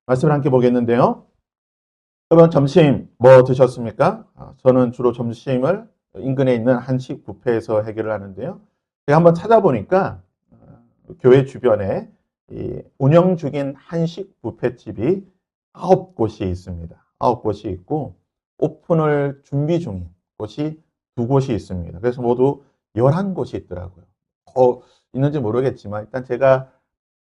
말씀을 함께 보겠는데요. 여러분 점심 뭐 드셨습니까? 저는 주로 점심을 인근에 있는 한식 뷔페에서 해결을 하는데요. 제가 한번 찾아보니까 교회 주변에 운영 중인 한식 뷔페집이 9곳이 있습니다. 9곳이 있고 오픈을 준비 중인 곳이 2곳이 있습니다. 그래서 모두 11곳이 있더라고요. 더 있는지 모르겠지만 일단 제가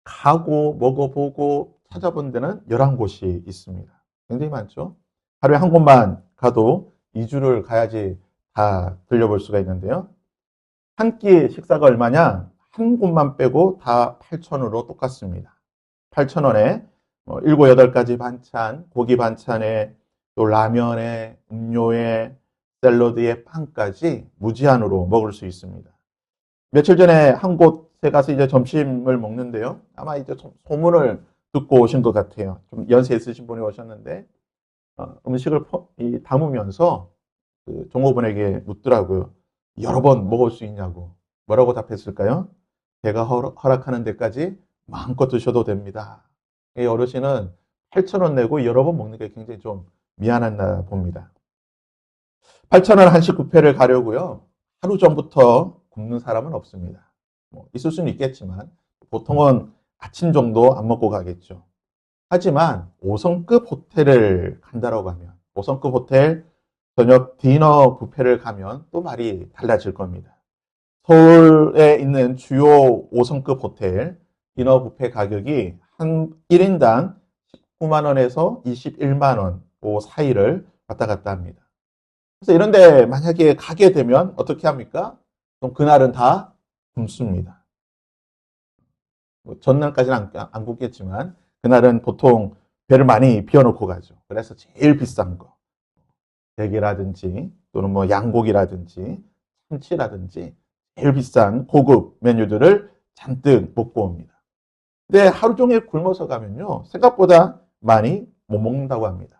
가고 먹어보고 찾아본 데는 11곳이 있습니다. 굉장히 많죠. 하루에 한 곳만 가도 2주를 가야지 다 들려볼 수가 있는데요. 한 끼 식사가 얼마냐? 한 곳만 빼고 다 8,000원으로 똑같습니다. 8,000원에 7, 8가지 반찬, 고기 반찬에 또 라면에 음료에 샐러드에 빵까지 무제한으로 먹을 수 있습니다. 며칠 전에 한 곳에 가서 이제 점심을 먹는데요. 아마 이제 소문을 듣고 오신 것 같아요. 좀 연세 있으신 분이 오셨는데 음식을 담으면서 그 종업원에게 묻더라고요. 여러 번 먹을 수 있냐고. 뭐라고 답했을까요? 제가 허락하는 데까지 마음껏 드셔도 됩니다. 이 어르신은 8,000원 내고 여러 번 먹는 게 굉장히 좀 미안했나 봅니다. 8,000원 한식 뷔페를 가려고요. 하루 전부터 굶는 사람은 없습니다. 있을 수는 있겠지만 보통은 아침 정도 안 먹고 가겠죠. 하지만 5성급 호텔을 간다라고 하면 5성급 호텔 저녁 디너 뷔페를 가면 또 말이 달라질 겁니다. 서울에 있는 주요 5성급 호텔 디너 뷔페 가격이 한 1인당 19만 원에서 21만 원 그 사이를 왔다 갔다 합니다. 그래서 이런데 만약에 가게 되면 어떻게 합니까? 그럼 그날은 다 굶습니다. 전날까지는 안 굶겠지만 그날은 보통 배를 많이 비워놓고 가죠. 그래서 제일 비싼 거, 대게라든지 또는 뭐 양고기라든지 참치라든지 제일 비싼 고급 메뉴들을 잔뜩 먹고 옵니다. 근데 하루 종일 굶어서 가면요 생각보다 많이 못 먹는다고 합니다.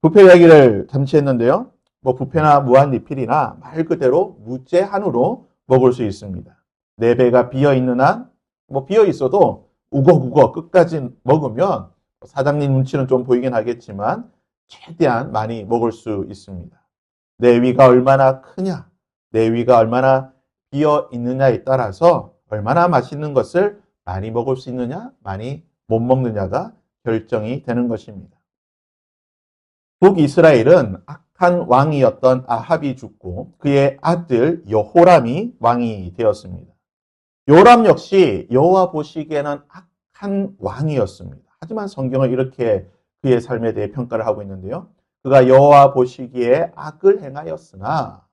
뷔페 이야기를 잠시 했는데요. 뭐 뷔페나 무한 리필이나 말 그대로 무제한으로 먹을 수 있습니다. 내 배가 비어 있는 한, 뭐 비어 있어도 우거우거 끝까지 먹으면 사장님 눈치는 좀 보이긴 하겠지만 최대한 많이 먹을 수 있습니다. 내 위가 얼마나 크냐, 내 위가 얼마나 비어 있느냐에 따라서 얼마나 맛있는 것을 많이 먹을 수 있느냐, 많이 못 먹느냐가 결정이 되는 것입니다. 북이스라엘은 악한 왕이었던 아합이 죽고 그의 아들 여호람이 왕이 되었습니다. 요람 역시 여호와 보시기에는 악한 왕이었습니다. 하지만 성경은 이렇게 그의 삶에 대해 평가를 하고 있는데요. 그가 여호와 보시기에 악을 행하였으나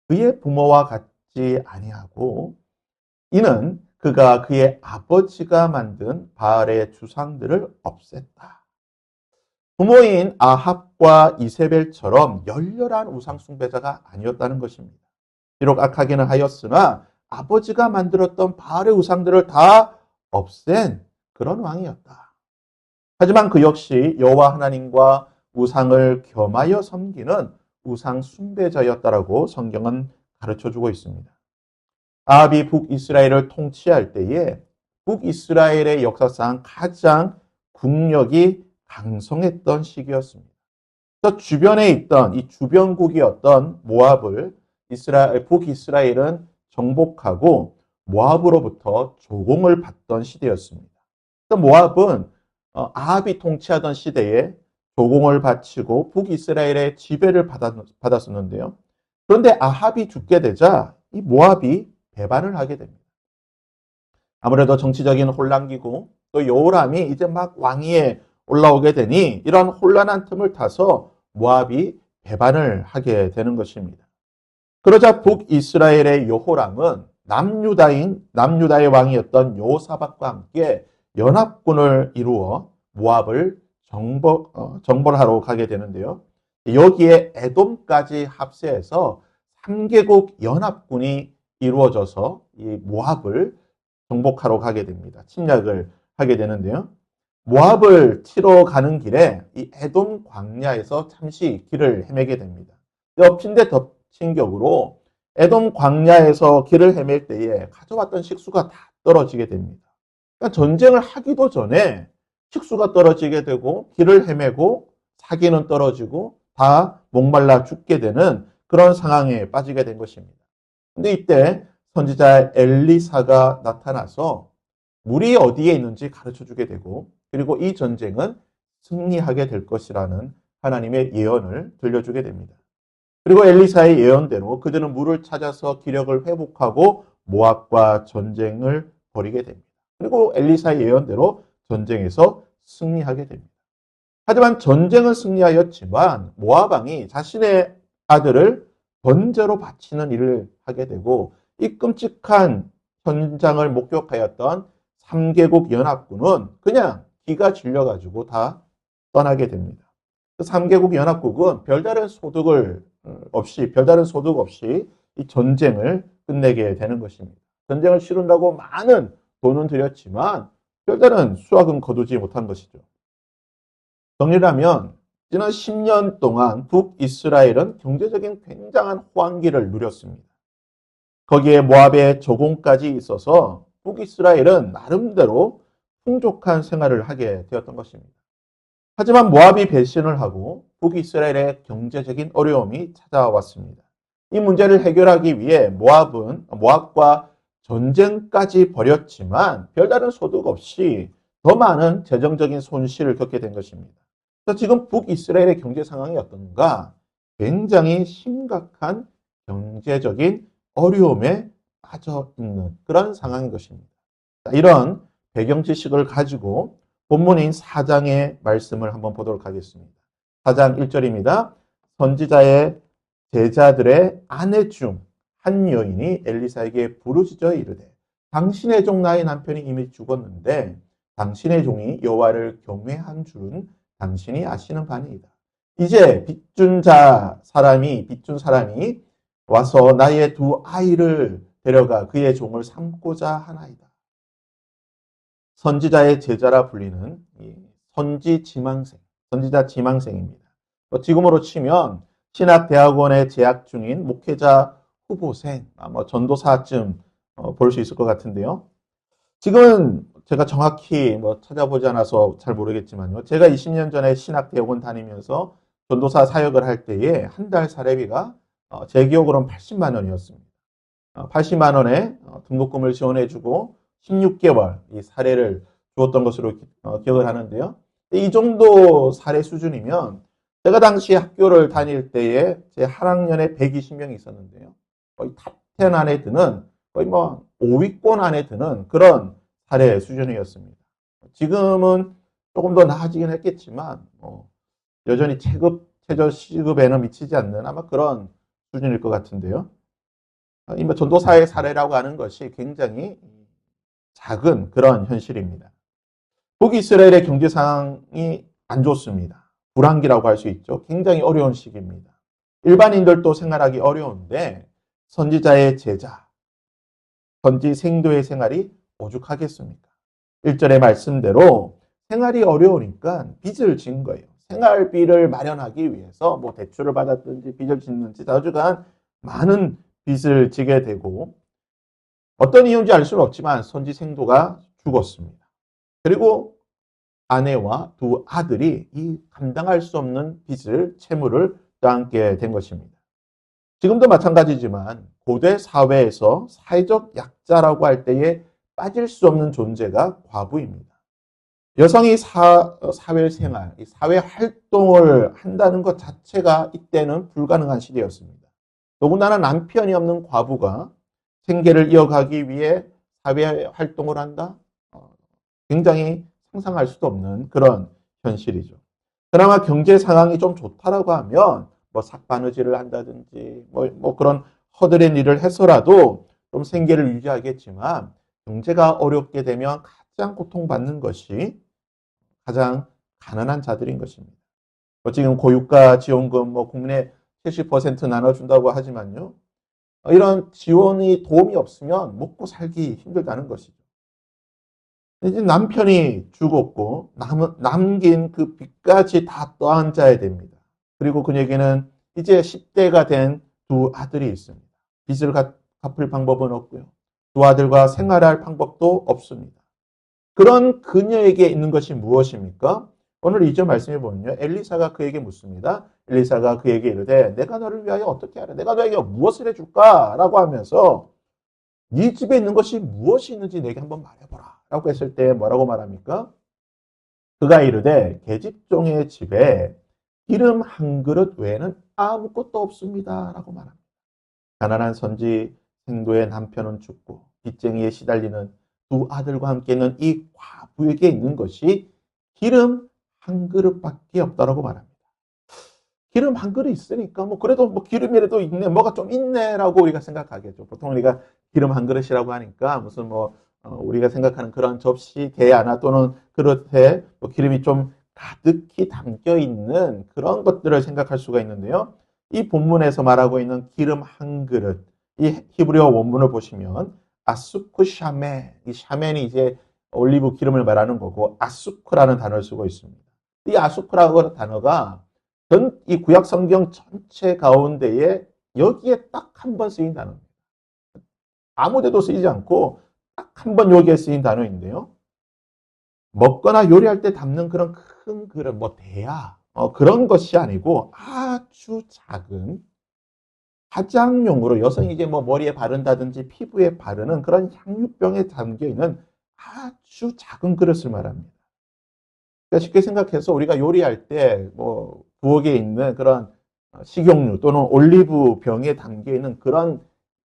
그의 부모와 같지 아니하고 이는 그가 그의 아버지가 만든 바알의 주상들을 없앴다. 부모인 아합과 이세벨처럼 열렬한 우상 숭배자가 아니었다는 것입니다. 비록 악하기는 하였으나 아버지가 만들었던 바알의 우상들을 다 없앤 그런 왕이었다. 하지만 그 역시 여호와 하나님과 우상을 겸하여 섬기는 우상 숭배자였다라고 성경은 가르쳐주고 있습니다. 아합이 북이스라엘을 통치할 때에 북이스라엘의 역사상 가장 국력이 강성했던 시기였습니다. 또 주변에 있던 이 주변국이었던 모압을 북이스라엘은 정복하고 모압으로부터 조공을 받던 시대였습니다. 모압은 아합이 통치하던 시대에 조공을 바치고 북이스라엘의 지배를 받았었는데요. 그런데 아합이 죽게 되자 이 모압이 배반을 하게 됩니다. 아무래도 정치적인 혼란기고 또 여호람이 이제 막 왕위에 올라오게 되니 이런 혼란한 틈을 타서 모압이 배반을 하게 되는 것입니다. 그러자 북이스라엘의 여호람은 남유다의 왕이었던 여호사밧과 함께 연합군을 이루어 모압을 정벌하러 가게 되는데요. 여기에 에돔까지 합세해서 3개국 연합군이 이루어져서 이 모압을 정복하러 가게 됩니다. 침략을 하게 되는데요. 모압을 치러 가는 길에 이 에돔 광야에서 잠시 길을 헤매게 됩니다. 엎친 데 덮친 격으로 에돔 광야에서 길을 헤맬 때에 가져왔던 식수가 다 떨어지게 됩니다. 그러니까 전쟁을 하기도 전에 식수가 떨어지게 되고 길을 헤매고 사기는 떨어지고 다 목말라 죽게 되는 그런 상황에 빠지게 된 것입니다. 근데 이때 선지자 엘리사가 나타나서 물이 어디에 있는지 가르쳐 주게 되고 그리고 이 전쟁은 승리하게 될 것이라는 하나님의 예언을 들려주게 됩니다. 그리고 엘리사의 예언대로 그들은 물을 찾아서 기력을 회복하고 모압과 전쟁을 벌이게 됩니다. 그리고 엘리사의 예언대로 전쟁에서 승리하게 됩니다. 하지만 전쟁은 승리하였지만 모압 왕이 자신의 아들을 번제로 바치는 일을 하게 되고 이 끔찍한 현장을 목격하였던 3개국 연합군은 그냥 기가 질려가지고 다 떠나게 됩니다. 그 3개국 연합국은 별다른 소득 없이 이 전쟁을 끝내게 되는 것입니다. 전쟁을 치른다고 많은 돈은 들였지만 별다른 수확은 거두지 못한 것이죠. 정리하면 지난 10년 동안 북이스라엘은 경제적인 굉장한 호황기를 누렸습니다. 거기에 모압의 조공까지 있어서 북이스라엘은 나름대로 풍족한 생활을 하게 되었던 것입니다. 하지만 모압이 배신을 하고 북이스라엘의 경제적인 어려움이 찾아왔습니다. 이 문제를 해결하기 위해 모압과 전쟁까지 벌였지만 별다른 소득 없이 더 많은 재정적인 손실을 겪게 된 것입니다. 그래서 지금 북이스라엘의 경제 상황이 어떤가? 굉장히 심각한 경제적인 어려움에 빠져 있는 그런 상황인 것입니다. 이런 배경 지식을 가지고 본문인 4장의 말씀을 한번 보도록 하겠습니다. 4장 1절입니다. 선지자의 제자들의 아내 중 한 여인이 엘리사에게 부르짖어 이르되 당신의 종 나의 남편이 이미 죽었는데 당신의 종이 여호와를 경외한 줄은 당신이 아시는 바니이다. 이제 빚준 사람이 와서 나의 두 아이를 데려가 그의 종을 삼고자 하나이다. 선지자의 제자라 불리는 선지자 지망생입니다. 지금으로 치면 신학대학원에 재학 중인 목회자 후보생, 전도사쯤 볼 수 있을 것 같은데요. 지금은 제가 정확히 찾아보지 않아서 잘 모르겠지만요. 제가 20년 전에 신학대학원 다니면서 전도사 사역을 할 때에 한 달 사례비가 제 기억으로는 80만 원이었습니다. 80만 원에 등록금을 지원해주고 16개월 이 사례를 주었던 것으로 기억을 하는데요. 이 정도 사례 수준이면 제가 당시 학교를 다닐 때에 제 한 학년에 120명이 있었는데요. 거의 탑10 안에 드는 거의 5위권 안에 드는 그런 사례 수준이었습니다. 지금은 조금 더 나아지긴 했겠지만 여전히 최저 시급에는 미치지 않는 아마 그런 수준일 것 같은데요. 이 전도사의 사례라고 하는 것이 굉장히 작은 그런 현실입니다. 북이스라엘의 경제 상황이 안 좋습니다. 불황기라고 할 수 있죠. 굉장히 어려운 시기입니다. 일반인들도 생활하기 어려운데 선지자의 제자, 선지 생도의 생활이 오죽하겠습니까? 1절의 말씀대로 생활이 어려우니까 빚을 진 거예요. 생활비를 마련하기 위해서 대출을 받았든지 빚을 짓는지 나중간 많은 빚을 지게 되고 어떤 이유인지 알 수는 없지만 선지 생도가 죽었습니다. 그리고 아내와 두 아들이 이 감당할 수 없는 채무를 떠안게 된 것입니다. 지금도 마찬가지지만 고대 사회에서 사회적 약자라고 할 때에 빠질 수 없는 존재가 과부입니다. 여성이 사회생활, 사회 활동을 한다는 것 자체가 이때는 불가능한 시대였습니다. 더군다나 남편이 없는 과부가 생계를 이어가기 위해 사회 활동을 한다? 굉장히 상상할 수도 없는 그런 현실이죠. 그나마 경제 상황이 좀 좋다라고 하면 삭바느질을 한다든지 그런 허드렛 일을 해서라도 좀 생계를 유지하겠지만 경제가 어렵게 되면 가장 고통받는 것이 가장 가난한 자들인 것입니다. 지금 고유가 지원금 국민의 70% 나눠준다고 하지만요. 이런 지원이 도움이 없으면 먹고 살기 힘들다는 것이죠. 이제 남편이 죽었고 남긴 그 빚까지 다 떠안아야 됩니다. 그리고 그에게는 이제 10대가 된 두 아들이 있습니다. 빚을 갚을 방법은 없고요. 두 아들과 생활할 방법도 없습니다. 그런 그녀에게 있는 것이 무엇입니까? 오늘 2절 말씀해 보면요. 엘리사가 그에게 묻습니다. 엘리사가 그에게 이르되 내가 너를 위하여 어떻게 하라? 내가 너에게 무엇을 해줄까? 라고 하면서 네 집에 있는 것이 무엇이 있는지 내게 한번 말해보라. 라고 했을 때 뭐라고 말합니까? 그가 이르되 계집종의 집에 기름 한 그릇 외에는 아무것도 없습니다. 라고 말합니다. 가난한 선지 생도의 남편은 죽고 빚쟁이에 시달리는 두 아들과 함께 있는 이 과부에게 있는 것이 기름 한 그릇밖에 없다라고 말합니다. 기름 한 그릇 있으니까 뭐 그래도 뭐 기름이라도 있네, 뭐가 좀 있네라고 우리가 생각하겠죠. 보통 우리가 기름 한 그릇이라고 하니까 무슨 뭐 우리가 생각하는 그런 접시, 대야나 또는 그릇에 뭐 기름이 좀 가득히 담겨 있는 그런 것들을 생각할 수가 있는데요. 이 본문에서 말하고 있는 기름 한 그릇, 이 히브리어 원문을 보시면 아수크 샤멘, 이 샤멘이 이제 올리브 기름을 말하는 거고 아수크라는 단어를 쓰고 있습니다. 이 아수크라는 단어가 전 이 구약 성경 전체 가운데에 여기에 딱 한 번 쓰인 단어입니다. 아무 데도 쓰이지 않고 딱 한 번 여기에 쓰인 단어인데요. 먹거나 요리할 때 담는 그런 큰 그릇, 뭐 대야, 그런 것이 아니고 아주 작은 화장용으로 여성이 이제 뭐 머리에 바른다든지 피부에 바르는 그런 향유병에 담겨 있는 아주 작은 그릇을 말합니다. 그러니까 쉽게 생각해서 우리가 요리할 때 뭐 부엌에 있는 그런 식용유 또는 올리브 병에 담겨 있는 그런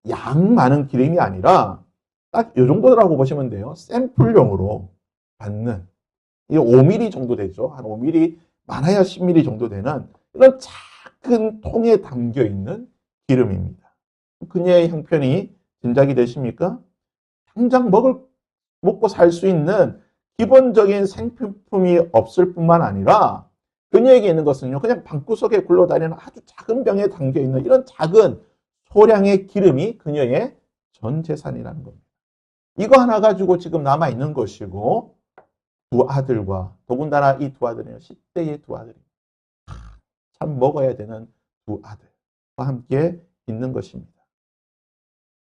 양 많은 기름이 아니라 딱 이 정도라고 보시면 돼요. 샘플용으로 받는 이 5mm 정도 되죠. 한 5mm 많아야 10mm 정도 되는 이런 작은 통에 담겨 있는 기름입니다. 그녀의 형편이 짐작이 되십니까? 당장 먹고 살 수 있는 기본적인 생필품이 없을 뿐만 아니라 그녀에게 있는 것은요, 그냥 방구석에 굴러다니는 아주 작은 병에 담겨 있는 이런 작은 소량의 기름이 그녀의 전 재산이라는 겁니다. 이거 하나 가지고 지금 남아 있는 것이고 두 아들과 더군다나 이 두 아들은 10대의 두 아들입니다. 참 먹어야 되는 두 아들과 함께 있는 것입니다.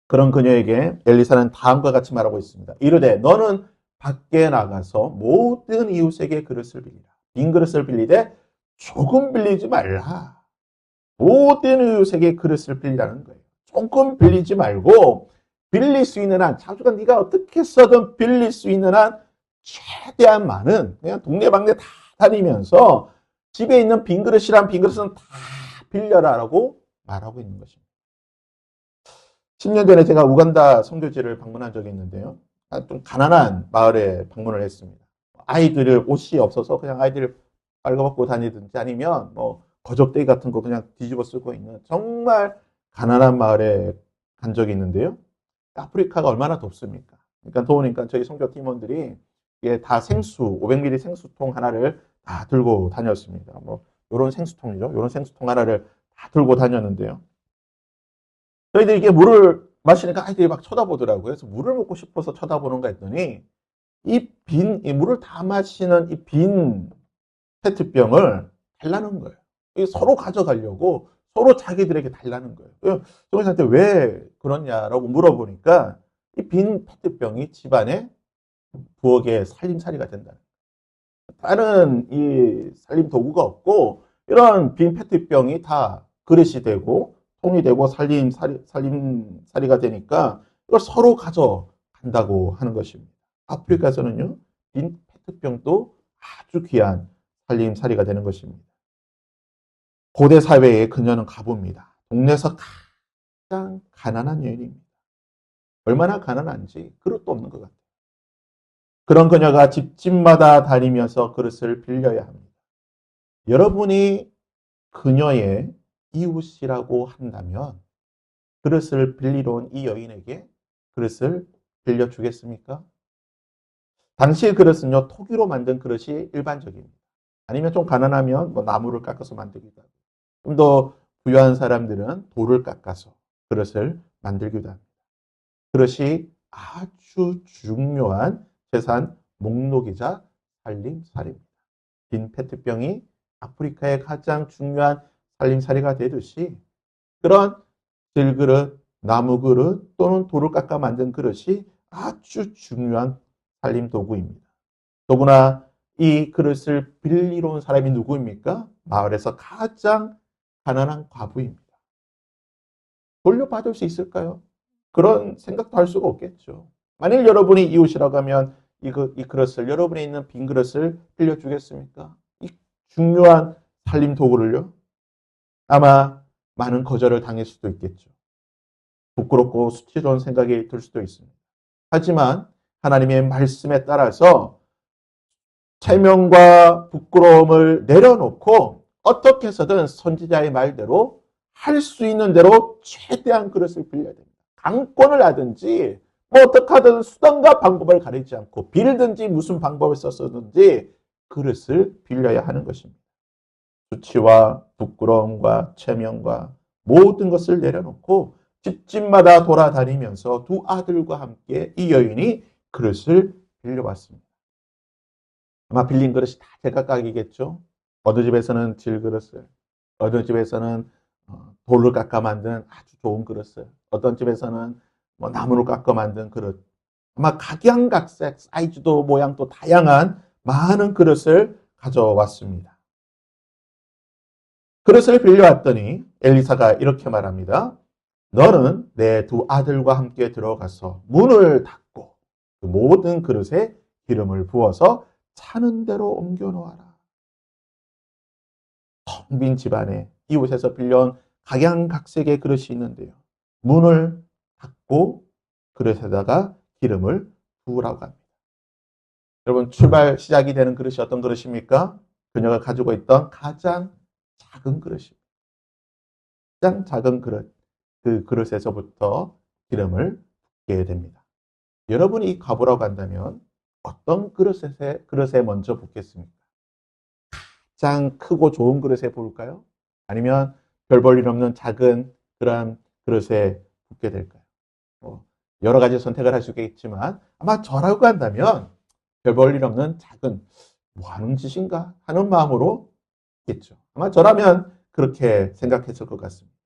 그런 그녀에게 엘리사는 다음과 같이 말하고 있습니다. 이르되 너는 밖에 나가서 모든 이웃에게 그릇을 빌리라. 빈 그릇을 빌리되 조금 빌리지 말라. 모든 이웃에게 그릇을 빌리라는 거예요. 조금 빌리지 말고 빌릴 수 있는 한, 자주가 네가 어떻게 써든 빌릴 수 있는 한 최대한 많은, 그냥 동네방네 다 다니면서 집에 있는 빈 그릇이란 빈 그릇은 다 빌려라라고 말하고 있는 것입니다. 10년 전에 제가 우간다 선교지를 방문한 적이 있는데요. 좀 가난한 마을에 방문을 했습니다. 아이들을 옷이 없어서 그냥 아이들을 빨가벗고 다니든지 아니면 뭐 거적대기 같은 거 그냥 뒤집어 쓰고 있는 정말 가난한 마을에 간 적이 있는데요. 아프리카가 얼마나 덥습니까? 그러니까 더우니까 저희 선교 팀원들이 이게 다 생수, 500ml 생수통 하나를 다 들고 다녔습니다. 뭐 요런 생수통이죠. 요런 생수통 하나를 다 들고 다녔는데요. 저희들이 이게 물을 마시니까 아이들이 막 쳐다보더라고요. 그래서 물을 먹고 싶어서 쳐다보는가 했더니 이 물을 다 마시는 이 빈 페트병을 달라는 거예요. 서로 가져가려고 서로 자기들에게 달라는 거예요. 정의사한테 왜 그러냐라고 물어보니까 이 빈 페트병이 집안에 부엌에 살림살이가 된다는 거예요. 다른 이 살림 도구가 없고 이런 빈 페트병이 다 그릇이 되고 통이 되고 살림살이가 되니까 이걸 서로 가져간다고 하는 것입니다. 아프리카에서는요, 빈 페트병도 아주 귀한 살림살이가 되는 것입니다. 고대 사회에 그녀는 가봅니다. 동네에서 가장 가난한 여인입니다. 얼마나 가난한지 그릇도 없는 것 같아요. 그런 그녀가 집집마다 다니면서 그릇을 빌려야 합니다. 여러분이 그녀의 이웃이라고 한다면 그릇을 빌리러 온 이 여인에게 그릇을 빌려주겠습니까? 당시의 그릇은요, 토기로 만든 그릇이 일반적입니다. 아니면 좀 가난하면 뭐 나무를 깎아서 만들기도 하고, 좀 더 부유한 사람들은 돌을 깎아서 그릇을 만들기도 합니다. 그릇이 아주 중요한 재산 목록이자 살림살이입니다. 빈 페트병이 아프리카의 가장 중요한 살림살이가 되듯이 그런 질그릇, 나무그릇 또는 돌을 깎아 만든 그릇이 아주 중요한 살림 도구입니다. 더구나 이 그릇을 빌리러 온 사람이 누구입니까? 마을에서 가장 가난한 과부입니다. 돌려받을 수 있을까요? 그런 생각도 할 수가 없겠죠. 만일 여러분이 이웃이라고 하면 이 그릇을, 여러분이 있는 빈 그릇을 빌려주겠습니까? 이 중요한 살림 도구를요? 아마 많은 거절을 당할 수도 있겠죠. 부끄럽고 수치스러운 생각이 들 수도 있습니다. 하지만 하나님의 말씀에 따라서 체면과 부끄러움을 내려놓고 어떻게 해서든 선지자의 말대로 할 수 있는 대로 최대한 그릇을 빌려야 됩니다. 강권을 하든지 뭐 어떻게 하든 수단과 방법을 가리지 않고 빌든지 무슨 방법을 써서든지 그릇을 빌려야 하는 것입니다. 수치와 부끄러움과 체면과 모든 것을 내려놓고 집집마다 돌아다니면서 두 아들과 함께 이 여인이 그릇을 빌려왔습니다. 아마 빌린 그릇이 다 제각각이겠죠. 어느 집에서는 질그릇을, 어느 집에서는 돌을 깎아 만든 아주 좋은 그릇을, 어떤 집에서는 뭐 나무를 깎아 만든 그릇, 아마 각양각색 사이즈도 모양도 다양한 많은 그릇을 가져왔습니다. 그릇을 빌려왔더니 엘리사가 이렇게 말합니다. 너는 내 두 아들과 함께 들어가서 문을 닫고 그 모든 그릇에 기름을 부어서 차는 대로 옮겨 놓아라. 텅 빈 집안에 이웃에서 빌려온 각양각색의 그릇이 있는데요. 문을 닫고 그릇에다가 기름을 부으라고 합니다. 여러분, 출발 시작이 되는 그릇이 어떤 그릇입니까? 그녀가 가지고 있던 가장 작은 그릇입니다. 가장 작은 그릇, 그 그릇에서부터 기름을 붓게 됩니다. 여러분이 이 과부라고 한다면 어떤 그릇에 먼저 붓겠습니까? 가장 크고 좋은 그릇에 부을까요? 아니면 별 볼 일 없는 작은 그런 그릇에 붓게 될까요? 여러 가지 선택을 할 수 있겠지만 아마 저라고 한다면 별 볼 일 없는 작은 뭐 하는 짓인가 하는 마음으로 겠죠. 아마 저라면 그렇게 생각했을 것 같습니다.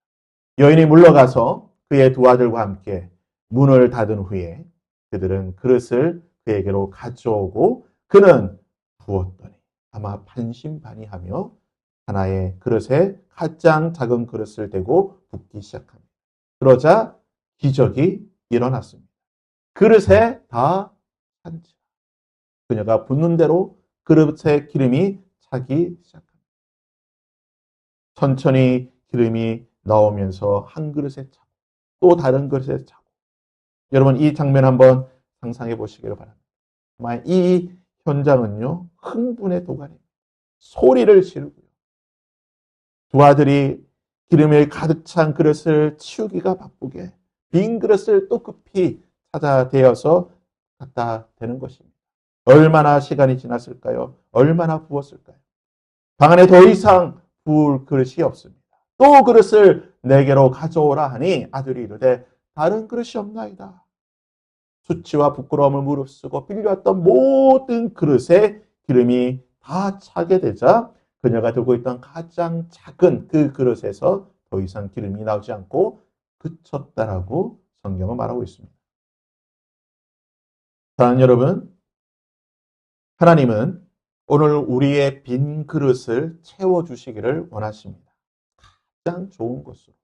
여인이 물러가서 그의 두 아들과 함께 문을 닫은 후에 그들은 그릇을 그에게로 가져오고 그는 부었더니 아마 반신반의하며 하나의 그릇에 가장 작은 그릇을 대고 붓기 시작합니다. 그러자 기적이 일어났습니다. 그릇에 다 찬지라. 그녀가 붓는 대로 그릇에 기름이 차기 시작합니다. 천천히 기름이 나오면서 한 그릇에 차고 또 다른 그릇에 차고. 여러분 이 장면 한번 상상해 보시기를 바랍니다. 정말 이 현장은요 흥분의 도가니입니다. 소리를 지르고요. 두 아들이 기름에 가득 찬 그릇을 치우기가 바쁘게 빈 그릇을 또 급히 찾아대어서 갖다 대는 것입니다. 얼마나 시간이 지났을까요? 얼마나 부었을까요? 방 안에 더 이상 부을 그릇이 없습니다. 또 그릇을 내게로 가져오라 하니 아들이 이르되 다른 그릇이 없나이다. 수치와 부끄러움을 무릅쓰고 빌려왔던 모든 그릇에 기름이 다 차게 되자 그녀가 들고 있던 가장 작은 그 그릇에서 더 이상 기름이 나오지 않고 그쳤다라고 성경은 말하고 있습니다. 사랑하는 여러분, 하나님은 오늘 우리의 빈 그릇을 채워주시기를 원하십니다. 가장 좋은 것으로,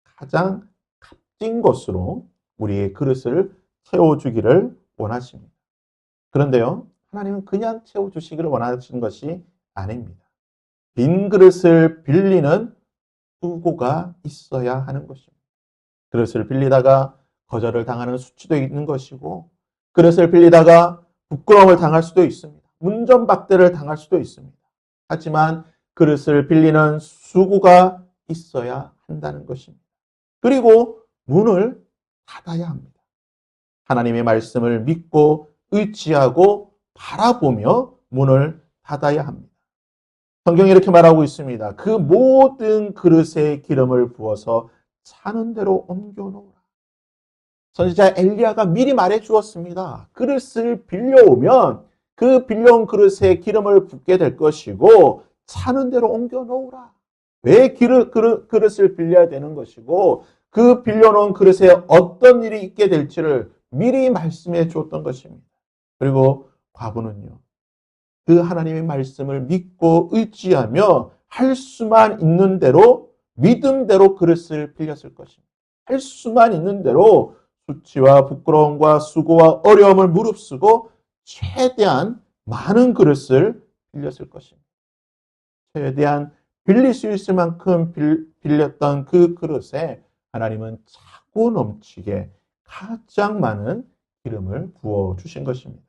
가장 값진 것으로 우리의 그릇을 채워주기를 원하십니다. 그런데요, 하나님은 그냥 채워주시기를 원하시는 것이 아닙니다. 빈 그릇을 빌리는 수고가 있어야 하는 것입니다. 그릇을 빌리다가 거절을 당하는 수치도 있는 것이고, 그릇을 빌리다가 부끄러움을 당할 수도 있습니다. 문전박대를 당할 수도 있습니다. 하지만 그릇을 빌리는 수고가 있어야 한다는 것입니다. 그리고 문을 닫아야 합니다. 하나님의 말씀을 믿고 의지하고 바라보며 문을 닫아야 합니다. 성경이 이렇게 말하고 있습니다. 그 모든 그릇에 기름을 부어서 차는 대로 옮겨 놓으라. 선지자 엘리야가 미리 말해 주었습니다. 그릇을 빌려오면 그 빌려온 그릇에 기름을 붓게 될 것이고 차는 대로 옮겨 놓으라. 왜 그릇을 빌려야 되는 것이고 그 빌려놓은 그릇에 어떤 일이 있게 될지를 미리 말씀해 주었던 것입니다. 그리고 과부는요. 그 하나님의 말씀을 믿고 의지하며 할 수만 있는 대로 믿음대로 그릇을 빌렸을 것입니다. 할 수만 있는 대로 수치와 부끄러움과 수고와 어려움을 무릅쓰고 최대한 많은 그릇을 빌렸을 것입니다. 최대한 빌릴 수 있을 만큼 빌렸던 그 그릇에 하나님은 차고 넘치게 가장 많은 기름을 부어주신 것입니다.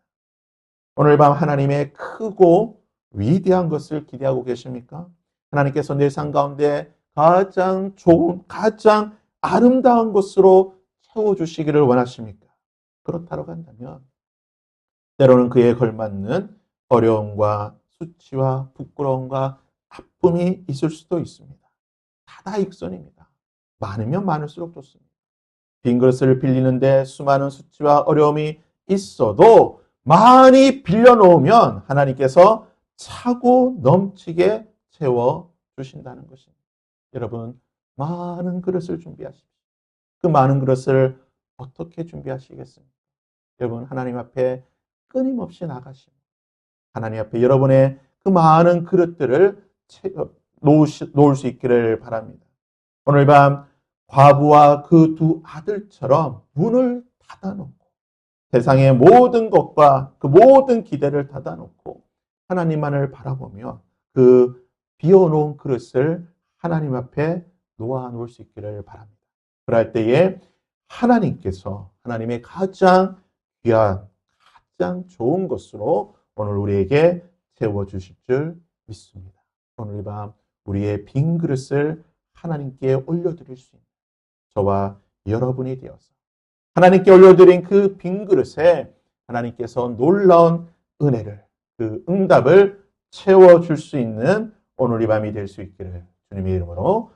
오늘 밤 하나님의 크고 위대한 것을 기대하고 계십니까? 하나님께서 내 삶 가운데 가장 좋은, 가장 아름다운 것으로 채워주시기를 원하십니까? 그렇다고 한다면 때로는 그에 걸맞는 어려움과 수치와 부끄러움과 아픔이 있을 수도 있습니다. 다다익선입니다. 많으면 많을수록 좋습니다. 빈 그릇을 빌리는데 수많은 수치와 어려움이 있어도 많이 빌려놓으면 하나님께서 차고 넘치게 채워주신다는 것입니다. 여러분, 많은 그릇을 준비하십시오. 그 많은 그릇을 어떻게 준비하시겠습니까? 여러분, 하나님 앞에 끊임없이 나가시고 하나님 앞에 여러분의 그 많은 그릇들을 놓을 수 있기를 바랍니다. 오늘 밤 과부와 그 두 아들처럼 문을 닫아놓고 세상의 모든 것과 그 모든 기대를 닫아놓고 하나님만을 바라보며 그 비워놓은 그릇을 하나님 앞에 놓아놓을 수 있기를 바랍니다. 그럴 때에 하나님께서 하나님의 가장 귀한, 가장 좋은 것으로 오늘 우리에게 채워주실 줄 믿습니다. 오늘 밤 우리의 빈 그릇을 하나님께 올려드릴 수 있는 저와 여러분이 되어서 하나님께 올려드린 그 빈 그릇에 하나님께서 놀라운 은혜를, 그 응답을 채워줄 수 있는 오늘 이 밤이 될 수 있기를 주님의 이름으로